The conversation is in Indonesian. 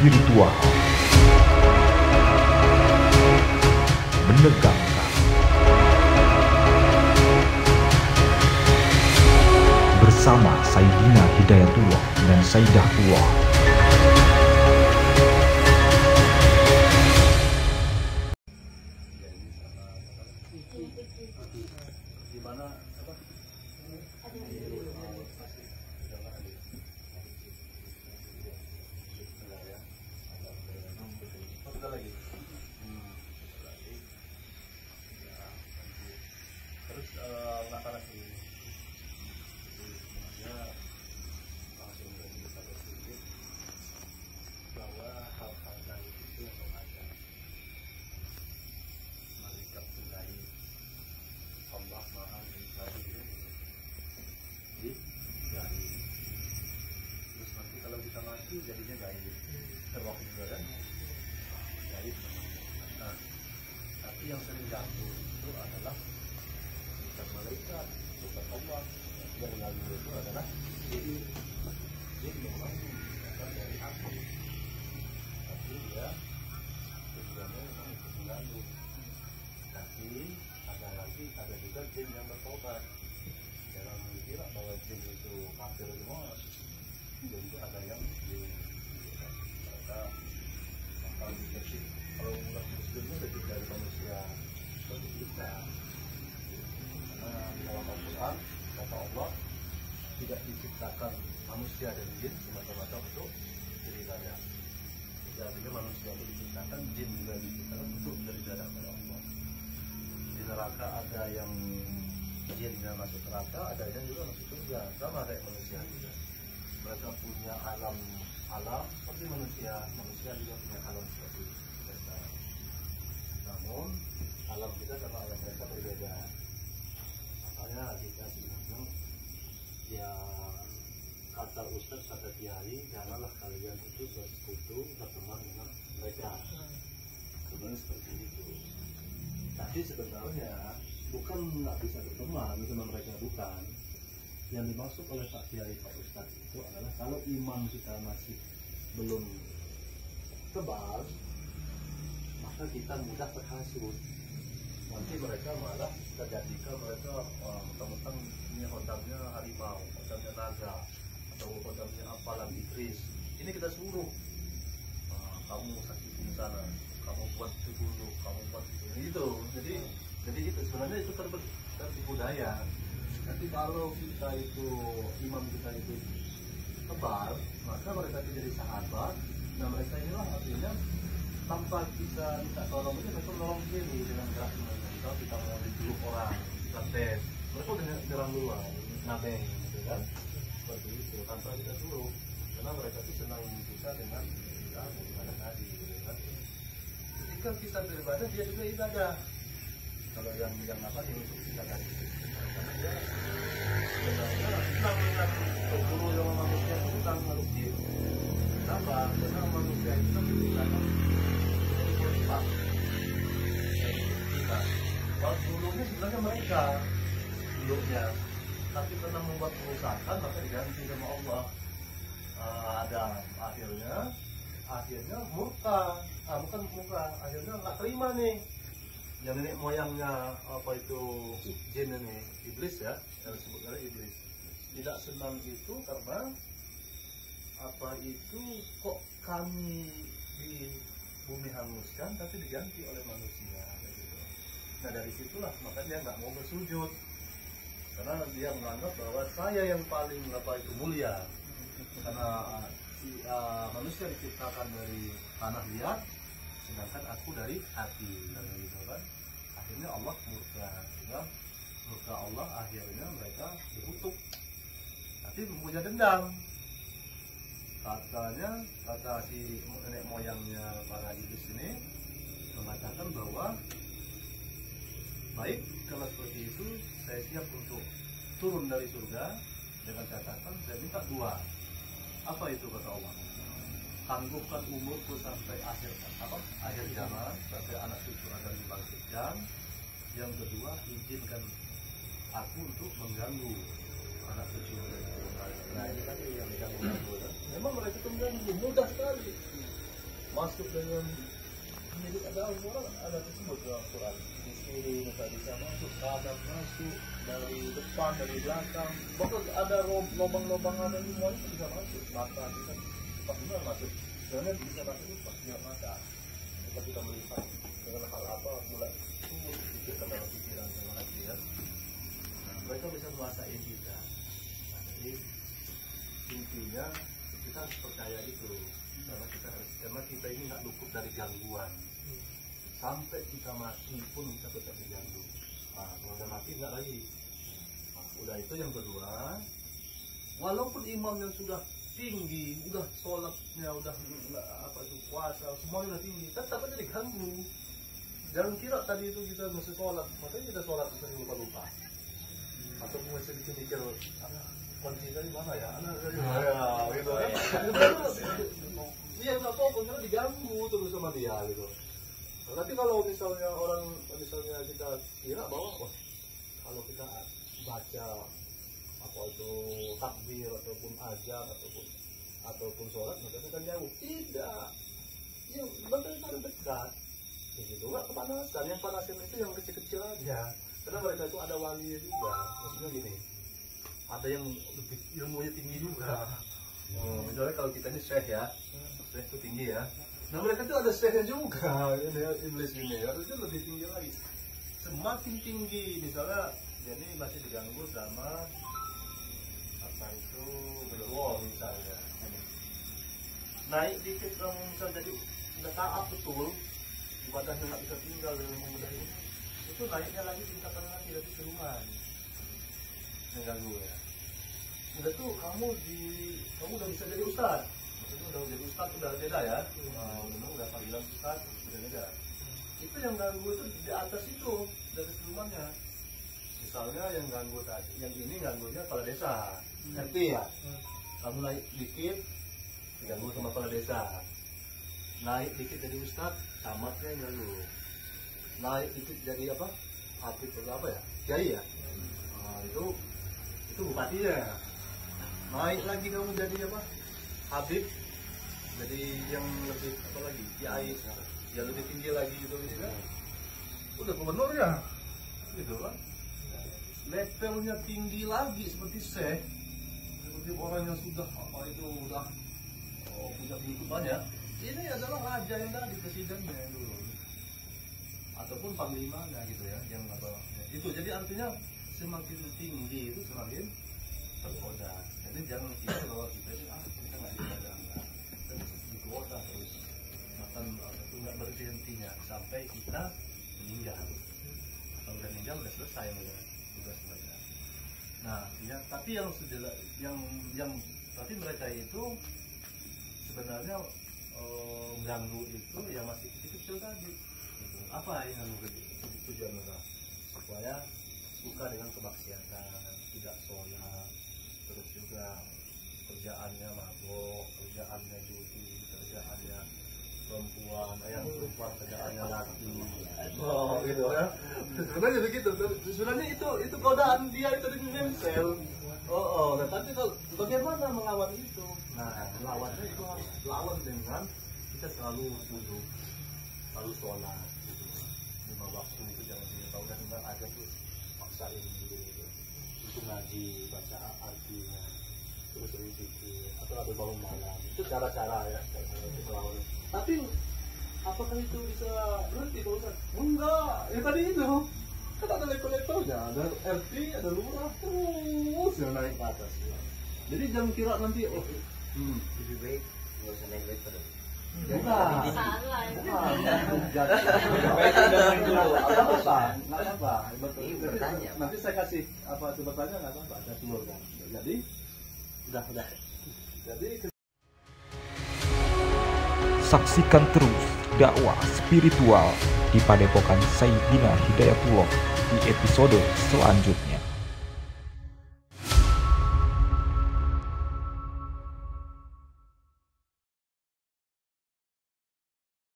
spiritual, menegakkan, bersama Sayyidina Hidayatullah dan Sayyidatullah. Jadinya gaib terwak juga kan gaib. Nah, tapi yang sering jatuh itu adalah bukan malaikat, bukan Allah. Yang lalu itu adalah jadi memang bukan dari aku, tapi dia tujuannya memang untuk mengganggu. Tapi ada juga jin yang bertobat. Jangan mengira bahwa jin itu kafir semua. Jadi itu ada yang mereka makan kecil. Kalau umat muslimnya lebih dari manusia seperti kita. Karena di dalam Al-Quran kata Allah tidak diciptakan manusia dan jin semata-mata untuk beribadah. Jadi artinya manusia itu diciptakan, jin juga diciptakan untuk beribadah kepada Allah. Di neraka ada yang jinnya masuk neraka, ada yang juga masuk surga, sama kayak manusia juga. Mereka punya alam seperti manusia juga punya alam seperti kita. Namun alam kita sama alam mereka berbeda. Makanya kita sebenarnya ya kata Ustaz, kata Kiai, janganlah kalian itu bersekutu berteman dengan mereka. Sebenarnya seperti itu. Tapi sebenarnya bukan nggak bisa berteman sama mereka, bukan. Yang dimaksud oleh Pak Kiai, Pak Ustadz itu adalah kalau iman kita masih belum tebal, maka kita mudah terhasut. Nanti mereka malah terjadikan mereka mentang-mentang ini hodamnya harimau, hodamnya naga, atau hodamnya apalan iblis. Ini kita suruh, kamu sakitin sana, kamu buat itu dulu, kamu buat itu. Gitu. Jadi itu sebenarnya itu tertipu daya. Tapi kalau kita itu imam kita itu tebal, maka mereka itu jadi sahabat. Nah mereka inilah artinya tanpa kita minta tolong ini, mereka menolong sendiri dengan gerak semuanya. Kalau kita mau diculik orang, kita tes, mereka udah nyerang duluan, nabeng, gitu kan? Seperti itu, tanpa kita suruh. Karena mereka itu senang kita dengan kita beribadah tadi, gitu kan? Ketika kita beribadah, dia juga ibadah. Kalau yang apa ini untuk kita tadi. Ya, sebenarnya senang melihat guru yang manusia itu senang makhluk jin. Kenapa? Karena manusia itu kan diciptakan menjadi khilafah. Kalau dulunya sebenarnya mereka dulunya, tapi karena membuat kerusakan maka diganti sama Allah. Ada akhirnya murka, bukan murka, akhirnya nggak terima nih. Yang nenek moyangnya apa itu jin ini, iblis ya, yang disebutnya iblis. Tidak senang itu karena apa itu kok kami di bumi hanguskan tapi diganti oleh manusia. Gitu. Nah dari situlah maka dia nggak mau bersujud karena dia menganggap bahwa saya yang paling apa itu mulia karena manusia diciptakan dari tanah liat. Sedangkan aku dari hati, gitu kan. Akhirnya Allah murka, ya. Murka Allah akhirnya mereka dikutuk. Tapi punya dendam. Kata si nenek moyangnya para iblis ini mengatakan bahwa baik kalau seperti itu saya siap untuk turun dari surga dengan catatan saya minta dua. Apa itu kata Allah? Tanggupkan umurku sampai akhir zaman, sampai anak cucu akan dibangkitkan. Yang kedua, izinkan aku untuk mengganggu anak cucu mereka. Nah ini tadi yang mengganggu. Memang mereka itu mengganggu, mudah sekali. masuk dengan milik ada orang ada tersebut dalam Quran. Di kiri bisa masuk, kanan masuk, dari depan, dari belakang, bahkan ada lubang-lubang ada semua itu bisa masuk. Mata bisa benar masuk, karena bisa masuk itu pasti mata. Ketika kita melihat dengan hal apa mulai tumbuh pikirkan dalam pikiran dalam hati ya. Nah, mereka bisa menguasai kita. Nah, jadi intinya kita harus percaya itu, karena kita ini nggak luput dari gangguan. Sampai kita mati pun kita tetap diganggu. Nah, kalau udah mati nggak lagi. Nah, udah itu yang kedua, walaupun imam yang sudah tinggi, udah sholatnya udah apa itu puasa, semuanya udah tinggi, tetap aja diganggu. Jangan kira tadi itu kita mesti sholat, makanya kita sholat sering lupa-lupa. Atau mesti dikit-dikit, kunci dari mana ya? Gitu ya. Iya nggak apa-apa, karena diganggu terus sama dia gitu. Tapi kalau misalnya kita kira bahwa kalau kita baca apa itu takbir ataupun azan ataupun sholat maka kita jauh, tidak, yang bahkan paling dekat begitu, nggak kepanasan. Yang panasin itu yang kecil-kecil aja, karena mereka itu ada wali juga. Maksudnya gini, ada yang lebih ilmunya tinggi juga. Misalnya kalau kita ini syekh ya, syekh itu tinggi ya. Nah mereka itu ada syekhnya juga, ini iblis ini harusnya lebih tinggi lagi. Semakin tinggi misalnya, jadi masih diganggu sama apa itu berwol misalnya. Naik dikit kamu misalnya jadi udah taat betul, ibadahnya nggak bisa tinggal dengan mudah itu naiknya lagi tingkatan lagi dari keruman yang ganggu ya. Udah tuh kamu udah bisa jadi ustad. Udah jadi ustaz udah beda ya, udah panggilan ustaz udah beda. Itu yang ganggu itu di atas itu dari kelumannya. Misalnya yang ganggu tadi, yang ini ganggunya kepala desa, ngerti ya? Kamu naik dikit, diganggu sama kepala desa. Naik dikit jadi ustaz, tamatnya yang ganggu. Naik dikit jadi apa? Habib atau apa ya? Kiai ya? Nah, itu bupatinya. Naik lagi kamu jadi apa? Habib, jadi yang lebih apa lagi, kiai, yang lebih tinggi lagi gitu kan, udah gubernurnya, gitu kan, levelnya tinggi lagi seperti syekh, seperti orang yang sudah itu udah punya pengikut banyak. Ini adalah raja yang tadi presidennya dulu, ataupun panglimanya gitu ya, yang apa, itu jadi artinya semakin tinggi itu semakin tergoda. Jadi jangan kira bahwa kita ini kita nggak digoda, kita digoda terus, makan itu nggak berhenti-hentinya sampai kita meninggal. Kalau udah meninggal udah selesai tugas mereka. Nah, ya, tapi yang tapi mereka itu sebenarnya ganggu itu yang masih kecil-kecil tadi. Gitu. Apa yang ganggu tujuan mereka? Supaya suka dengan kemaksiatan, tidak sholat, terus juga kerjaannya mabok, kerjaannya judi, kerjaannya perempuan, yang perempuan kerjaannya laki. Oh gitu ya. Sebenarnya begitu. Sebenarnya itu godaan dia itu dengan sel. Nah, tapi kalau bagaimana melawan itu? Nah, melawannya itu harus lawan dengan kita selalu duduk, selalu sholat. Gitu. 5 waktu itu jangan tahu kan ada tuh paksain gitu. Itu ngaji, baca artinya, terus zikir, atau ada bangun malam. Itu cara-cara ya, untuk melawan. Tapi apakah itu bisa berhenti kalau Ustaz? Enggak, ya tadi itu kan ada level-levelnya, ada RT, ada lurah, terus yang naik ke atas. Jadi jangan kira nanti lebih baik nggak usah naik level. Bukan. Nggak apa. Bertanya. Nanti saya kasih apa itu bertanya nggak apa, saya keluarkan. Jadi udah. Jadi Saksikan terus dakwah spiritual di Padepokan Sayyidina Hidayatullah di episode selanjutnya.